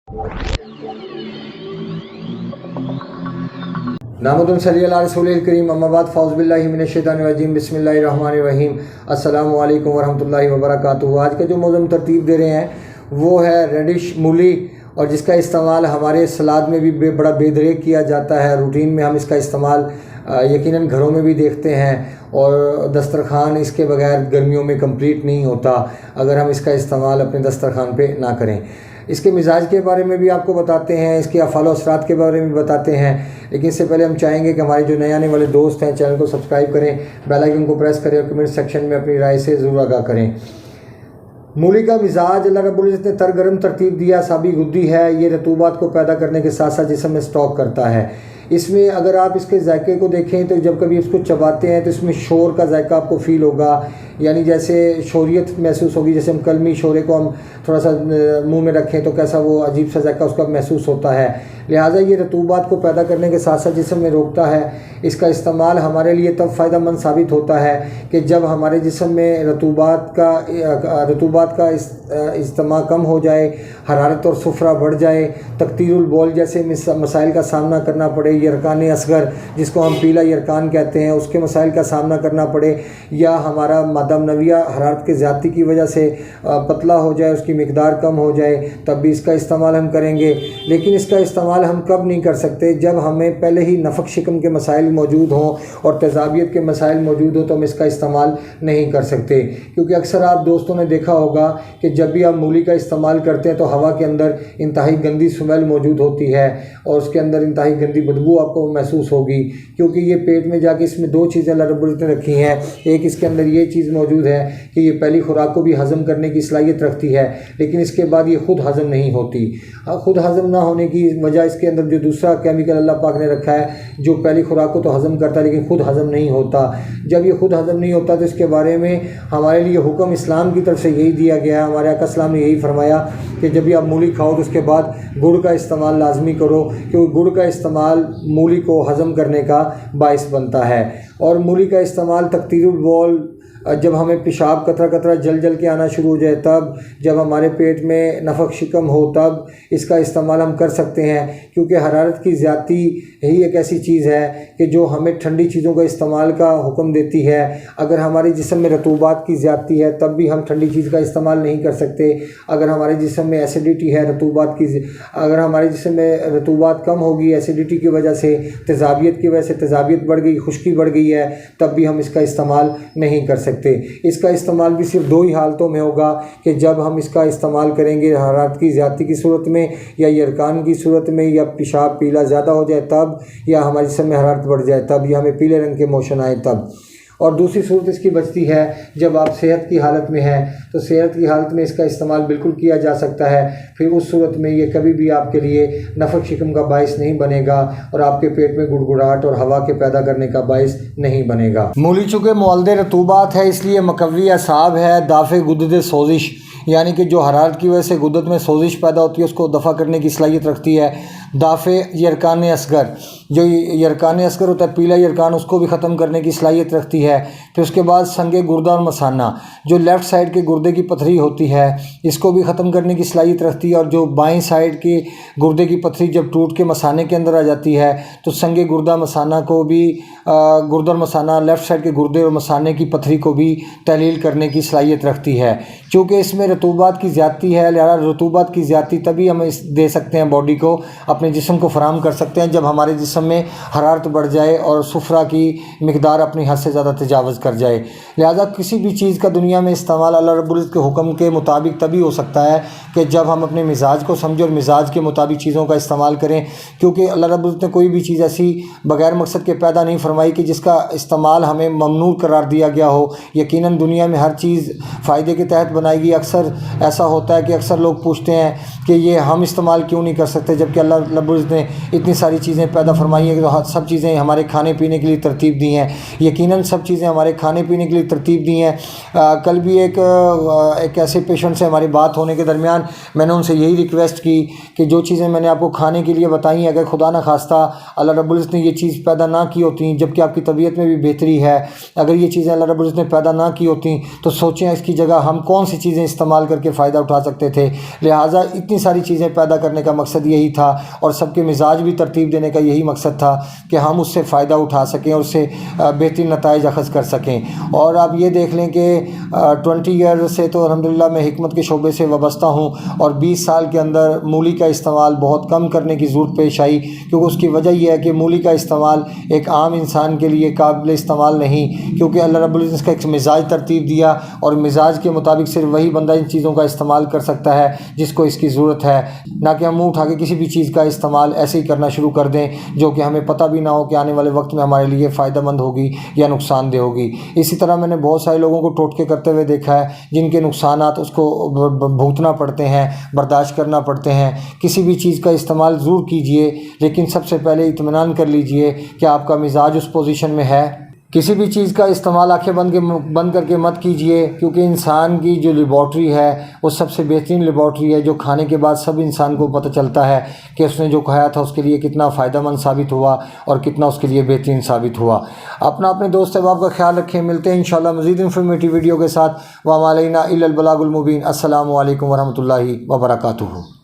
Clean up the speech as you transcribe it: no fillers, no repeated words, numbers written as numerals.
نحمد صلی اللہ رسول الکریم اما بعد فاعوذ باللہ من الشیطان الرجیم بسم اللہ الرحمن الرحیم السلام علیکم ورحمۃ اللہ وبرکاتہ۔ آج کا جو موضوع ہم ترتیب دے رہے ہیں وہ ہے ریڈش مولی، اور جس کا استعمال ہمارے سلاد میں بھی بڑا بے دریغ کیا جاتا ہے۔ روٹین میں ہم اس کا استعمال یقیناً گھروں میں بھی دیکھتے ہیں، اور دسترخوان اس کے بغیر گرمیوں میں کمپلیٹ نہیں ہوتا اگر ہم اس کا استعمال اپنے دسترخوان پہ نہ کریں۔ اس کے مزاج کے بارے میں بھی آپ کو بتاتے ہیں، اس کے افعال و اثرات کے بارے میں بھی بتاتے ہیں، لیکن اس سے پہلے ہم چاہیں گے کہ ہمارے جو نئے آنے والے دوست ہیں چینل کو سبسکرائب کریں، بیل آئیکن کو پریس کریں اور کمنٹ سیکشن میں اپنی رائے سے ضرور آگاہ کریں۔ مولی کا مزاج اللہ رب العزت نے ترگرم ترتیب دیا، سابی غدی ہے، یہ رطوبات کو پیدا کرنے کے ساتھ ساتھ جسم میں سٹاک کرتا ہے۔ اس میں اگر آپ اس کے ذائقے کو دیکھیں تو جب کبھی اس کو چباتے ہیں تو اس میں شور کا ذائقہ آپ کو فیل ہوگا، یعنی جیسے شوریت محسوس ہوگی، جیسے ہم کلمی شورے کو ہم تھوڑا سا منہ میں رکھیں تو کیسا وہ عجیب سا ذائقہ اس کا محسوس ہوتا ہے۔ لہٰذا یہ رطوبات کو پیدا کرنے کے ساتھ ساتھ جسم میں روکتا ہے۔ اس کا استعمال ہمارے لیے تب فائدہ مند ثابت ہوتا ہے کہ جب ہمارے جسم میں رطوبات کا اجتماع کم ہو جائے، حرارت اور سفرہ بڑھ جائے، تکتیر البول جیسے مسائل کا سامنا کرنا پڑے، یرکان اصغر جس کو ہم پیلا یرکان کہتے ہیں اس کے مسائل کا سامنا کرنا پڑے، یا ہمارا مادہ منویہ حرارت کے زیادتی کی وجہ سے پتلا ہو جائے، اس کی مقدار کم ہو جائے، تب بھی اس کا استعمال ہم کریں گے۔ لیکن اس کا استعمال ہم کب نہیں کر سکتے؟ جب ہمیں پہلے ہی نفق شکم کے مسائل موجود ہوں اور تیزابیت کے مسائل موجود ہوں تو ہم اس کا استعمال نہیں کر سکتے، کیونکہ اکثر آپ دوستوں نے دیکھا ہوگا کہ جب بھی آپ مولی کا استعمال کرتے ہیں تو ہوا کے اندر انتہائی گندی سمیل موجود ہوتی ہے، اور اس کے اندر انتہائی گندی بدبو آپ کو محسوس ہوگی، کیونکہ یہ پیٹ میں جا کے اس میں دو چیزیں اللہ رب العزت نے رکھی ہیں۔ ایک اس کے اندر یہ چیز موجود ہے کہ یہ پہلی خوراک کو بھی ہضم کرنے کی صلاحیت رکھتی ہے، لیکن اس کے بعد یہ خود ہضم نہیں ہوتی۔ خود ہضم نہ ہونے کی وجہ اس کے اندر جو دوسرا کیمیکل اللہ پاک نے رکھا ہے جو پہلی خوراک کو تو ہضم کرتا ہے لیکن خود ہضم نہیں ہوتا۔ جب یہ خود ہضم نہیں ہوتا تو اس کے بارے میں ہمارے لیے حکم اسلام کی طرف سے یہی دیا گیا ہے، ہمارے آقا اسلام نے یہی فرمایا کہ جب بھی آپ مولی کھاؤ تو اس کے بعد گڑ کا استعمال لازمی کرو، کیونکہ گڑ کا استعمال مولی کو ہضم کرنے کا باعث بنتا ہے۔ اور مولی کا استعمال تکتیر البول، جب ہمیں پیشاب قطرہ قطرہ جل کے آنا شروع ہو جائے تب، جب ہمارے پیٹ میں نفق شکم ہو تب اس کا استعمال ہم کر سکتے ہیں، کیونکہ حرارت کی زیادتی ہی ایک ایسی چیز ہے کہ جو ہمیں ٹھنڈی چیزوں کا استعمال کا حکم دیتی ہے۔ اگر ہمارے جسم میں رطوبات کی زیادتی ہے تب بھی ہم ٹھنڈی چیز کا استعمال نہیں کر سکتے۔ اگر ہمارے جسم میں ایسیڈیٹی ہے، اگر ہمارے جسم میں رطوبات کم ہوگی ایسیڈیٹی کی وجہ سے، تیزابیت کی وجہ سے تیزابیت بڑھ گئی، خشکی بڑھ گئی ہے، تب بھی ہم اس کا استعمال نہیں کر سکتے۔ اس کا استعمال بھی صرف دو ہی حالتوں میں ہوگا کہ جب ہم اس کا استعمال کریں گے حرارت کی زیادتی کی صورت میں، یا یرکان کی صورت میں، یا پیشاب پیلا زیادہ ہو جائے تب، یا ہمارے جسم میں حرارت بڑھ جائے تب، یا ہمیں پیلے رنگ کے موشن آئے تب۔ اور دوسری صورت اس کی بچتی ہے جب آپ صحت کی حالت میں ہیں، تو صحت کی حالت میں اس کا استعمال بالکل کیا جا سکتا ہے، پھر اس صورت میں یہ کبھی بھی آپ کے لیے نفق شکم کا باعث نہیں بنے گا اور آپ کے پیٹ میں گڑگڑاہٹ اور ہوا کے پیدا کرنے کا باعث نہیں بنے گا۔ مولی چونکہ مولد رطوبات ہے اس لیے مقوی اعصاب ہے، دافع غدد سوزش، یعنی کہ جو حرارت کی وجہ سے غدد میں سوزش پیدا ہوتی ہے اس کو دفع کرنے کی صلاحیت رکھتی ہے۔ دافع یرکان اصغر، جو یرکان اصغر ہوتا ہے پیلا یرکان، اس کو بھی ختم کرنے کی صلاحیت رکھتی ہے۔ پھر اس کے بعد سنگ گردہ اور مثانہ، جو لیفٹ سائڈ کے گردے کی پتھری ہوتی ہے اس کو بھی ختم کرنے کی صلاحیت رکھتی ہے، اور جو بائیں سائڈ کی گردے کی پتھری جب ٹوٹ کے مثانے کے اندر آ جاتی ہے تو سنگ گردہ مثانہ کو بھی گردہ اور مثانہ، لیفٹ سائڈ کے گردے اور مثانے کی پتھری کو بھی تحلیل کرنے کی صلاحیت رکھتی ہے۔ چونکہ اس میں رطوبات کی زیادتی ہے، لہذا رطوبات کی زیادتی تبھی ہم دے سکتے ہیں باڈی کو، اپنے جسم کو فراہم کر سکتے ہیں جب ہمارے جسم میں حرارت بڑھ جائے اور سفرہ کی مقدار اپنی حد سے زیادہ تجاوز کر جائے۔ لہذا کسی بھی چیز کا دنیا میں استعمال اللہ رب العزت کے حکم کے مطابق تبھی ہو سکتا ہے کہ جب ہم اپنے مزاج کو سمجھیں اور مزاج کے مطابق چیزوں کا استعمال کریں، کیونکہ اللہ رب العزت نے کوئی بھی چیز ایسی بغیر مقصد کے پیدا نہیں فرمائی کہ جس کا استعمال ہمیں ممنوع قرار دیا گیا ہو۔ یقیناً دنیا میں ہر چیز فائدے کے تحت بنائی گئی۔ اکثر ایسا ہوتا ہے کہ اکثر لوگ پوچھتے ہیں کہ یہ ہم استعمال کیوں نہیں کر سکتے، جبکہ اللہ رب العزت نے اتنی ساری چیزیں پیدا فرمائی ہیں کہ سب چیزیں ہمارے کھانے پینے کے لیے ترتیب دی ہیں، یقیناً سب چیزیں ہمارے کھانے پینے کے لیے ترتیب دی ہیں۔ کل بھی ایک ایسے پیشنٹ سے ہماری بات ہونے کے درمیان میں نے ان سے یہی ریکویسٹ کی کہ جو چیزیں میں نے آپ کو کھانے کے لیے بتائی ہیں، اگر خدا نہ خواستہ اللہ رب العزت نے یہ چیز پیدا نہ کی ہوتی جبکہ آپ کی طبیعت میں بھی بہتری ہے، اگر یہ چیزیں اللہ رب العزت نے پیدا نہ کی ہوتی تو سوچیں اس کی جگہ ہم کون سی چیزیں استعمال کر کے فائدہ اٹھا سکتے تھے۔ لہٰذا اتنی ساری چیزیں پیدا کرنے کا مقصد یہی تھا، اور سب کے مزاج بھی ترتیب دینے کا یہی مقصد تھا کہ ہم اس سے فائدہ اٹھا سکیں اور اس سے بہترین نتائج اخذ کر سکیں۔ اور آپ یہ دیکھ لیں کہ 20 ایئر سے تو الحمدللہ میں حکمت کے شعبے سے وابستہ ہوں، اور 20 سال کے اندر مولی کا استعمال بہت کم کرنے کی ضرورت پیش آئی، کیونکہ اس کی وجہ یہ ہے کہ مولی کا استعمال ایک عام انسان کے لیے قابل استعمال نہیں، کیونکہ اللہ رب العزت کا ایک مزاج ترتیب دیا، اور مزاج کے مطابق صرف وہی بندہ ان چیزوں کا استعمال کر سکتا ہے جس کو اس کی ضرورت ہے، نہ کہ ہم منہ اٹھا کے کسی بھی چیز کا استعمال ایسے ہی کرنا شروع کر دیں جو کہ ہمیں پتہ بھی نہ ہو کہ آنے والے وقت میں ہمارے لیے فائدہ مند ہوگی یا نقصان دہ ہوگی۔ اسی طرح میں نے بہت سارے لوگوں کو ٹوٹکے کرتے ہوئے دیکھا ہے جن کے نقصانات اس کو بھگتنا پڑتے ہیں، برداشت کرنا پڑتے ہیں۔ کسی بھی چیز کا استعمال ضرور کیجئے، لیکن سب سے پہلے اطمینان کر لیجئے کہ آپ کا مزاج اس پوزیشن میں ہے۔ کسی بھی چیز کا استعمال آنکھیں بند کر کے مت کیجئے، کیونکہ انسان کی جو لیبارٹری ہے وہ سب سے بہترین لیبارٹری ہے، جو کھانے کے بعد سب انسان کو پتہ چلتا ہے کہ اس نے جو کھایا تھا اس کے لیے کتنا فائدہ مند ثابت ہوا اور کتنا اس کے لیے بہترین ثابت ہوا۔ اپنے دوست احباب کا خیال رکھیں، ملتے ہیں انشاءاللہ مزید انفارمیٹیو ویڈیو کے ساتھ۔ وما علینا الا البلاغ المبین۔ السلام علیکم ورحمۃ اللہ وبرکاتہ۔